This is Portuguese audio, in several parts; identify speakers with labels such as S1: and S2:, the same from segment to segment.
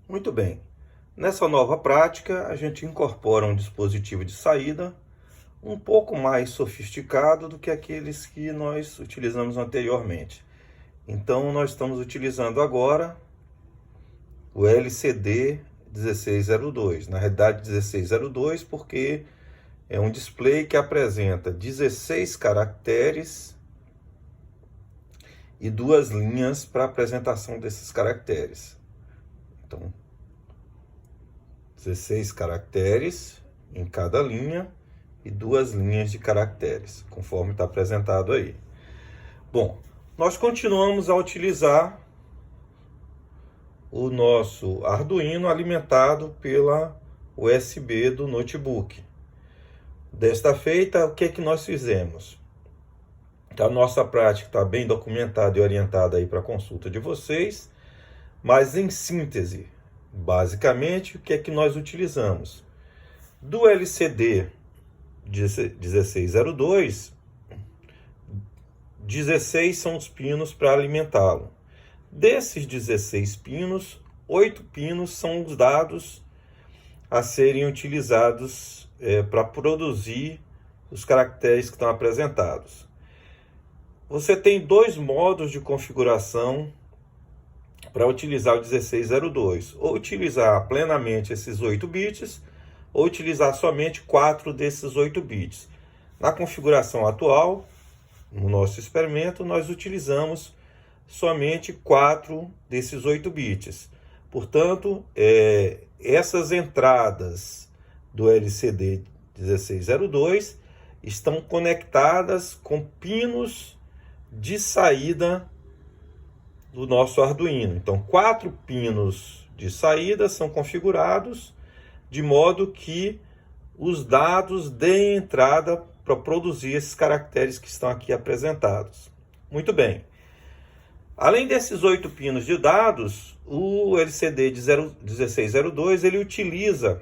S1: Muito bem. Nessa nova prática, a gente incorpora um dispositivo de saída um pouco mais sofisticado do que aqueles que nós utilizamos anteriormente. Então, nós estamos utilizando agora o LCD 1602. Na realidade, 1602 porque é um display que apresenta 16 caracteres e duas linhas para apresentação desses caracteres. Então, 16 caracteres em cada linha e duas linhas de caracteres, conforme está apresentado aí. Bom, nós continuamos a utilizar o nosso Arduino alimentado pela USB do notebook. Desta feita, o que é que nós fizemos? A nossa prática está bem documentada e orientada aí para a consulta de vocês, mas em síntese, basicamente, o que é que nós utilizamos? Do LCD 1602, 16 são os pinos para alimentá-lo. Desses 16 pinos, 8 pinos são os dados a serem utilizados para produzir os caracteres que estão apresentados. Você tem dois modos de configuração para utilizar o 1602. Ou utilizar plenamente esses 8 bits, ou utilizar somente 4 desses 8 bits. Na configuração atual, no nosso experimento, nós utilizamos somente 4 desses 8 bits. Portanto, essas entradas do LCD 1602 estão conectadas com pinos de saída do nosso Arduino. Então, 4 pinos de saída são configurados de modo que os dados deem entrada para produzir esses caracteres que estão aqui apresentados. Muito bem. Além desses 8 pinos de dados, o LCD de 1602 ele utiliza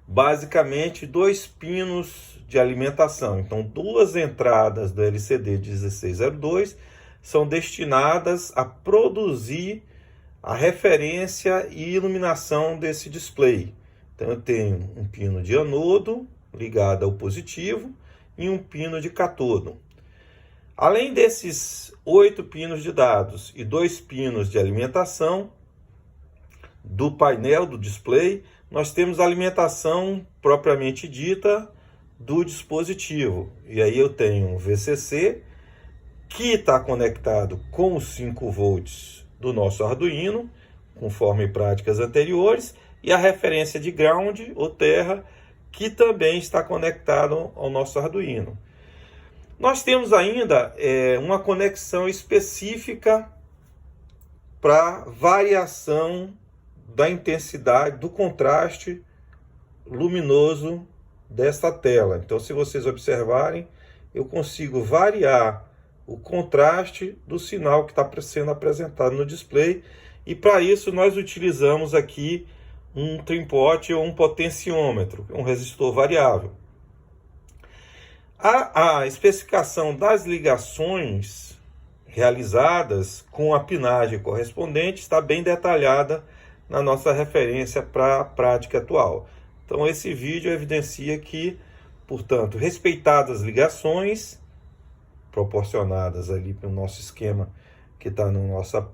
S1: basicamente 2 pinos de alimentação. Então, 2 entradas do LCD 1602 são destinadas a produzir a referência e iluminação desse display. Então, eu tenho um pino de anodo ligado ao positivo e um pino de catodo. Além desses 8 pinos de dados e 2 pinos de alimentação do painel do display, nós temos a alimentação propriamente dita do dispositivo. E aí eu tenho um VCC que está conectado com os 5 volts do nosso Arduino, conforme práticas anteriores, e a referência de ground ou terra, que também está conectado ao nosso Arduino. Nós temos ainda uma conexão específica para variação da intensidade, do contraste luminoso desta tela. Então, se vocês observarem, eu consigo variar o contraste do sinal que está sendo apresentado no display, e para isso nós utilizamos aqui um trim-pot ou um potenciômetro, um resistor variável. A especificação das ligações realizadas com a pinagem correspondente está bem detalhada na nossa referência para a prática atual. Então, esse vídeo evidencia que, portanto, respeitadas as ligações proporcionadas ali pelo nosso esquema que está na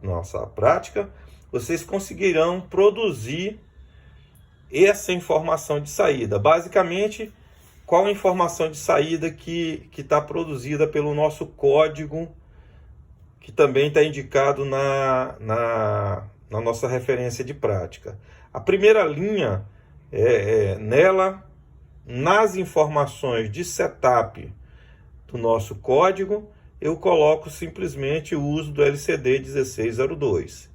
S1: nossa prática, vocês conseguirão produzir essa informação de saída. Basicamente, qual a informação de saída que está produzida pelo nosso código, que também está indicado na nossa referência de prática. A primeira linha, nela, nas informações de setup do nosso código, eu coloco simplesmente o uso do LCD 1602.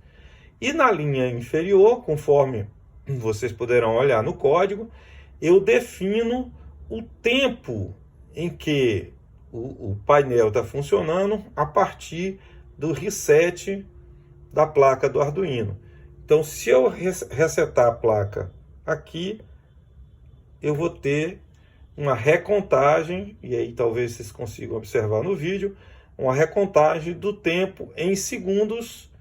S1: E na linha inferior, conforme vocês poderão olhar no código, eu defino o tempo em que o painel está funcionando a partir do reset da placa do Arduino. Então, se eu resetar a placa aqui, eu vou ter uma recontagem, e aí talvez vocês consigam observar no vídeo, uma recontagem do tempo em segundos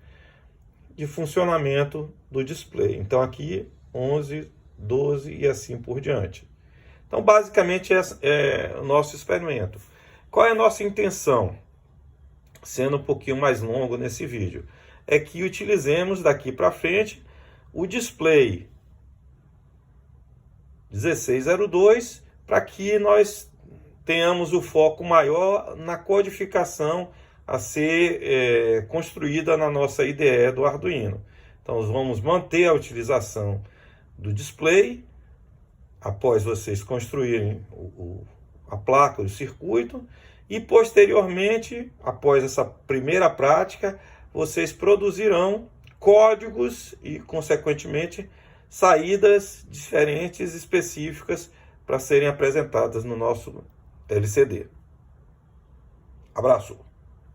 S1: de funcionamento do display. Então aqui 11, 12 e assim por diante. Então basicamente é o nosso experimento. Qual é a nossa intenção? Sendo um pouquinho mais longo nesse vídeo, é que utilizemos daqui para frente o display 1602 para que nós tenhamos o foco maior na codificação a ser construída na nossa IDE do Arduino. Então, nós vamos manter a utilização do display após vocês construírem a placa, o circuito, e posteriormente, após essa primeira prática, vocês produzirão códigos e, consequentemente, saídas diferentes, específicas, para serem apresentadas no nosso LCD. Abraço!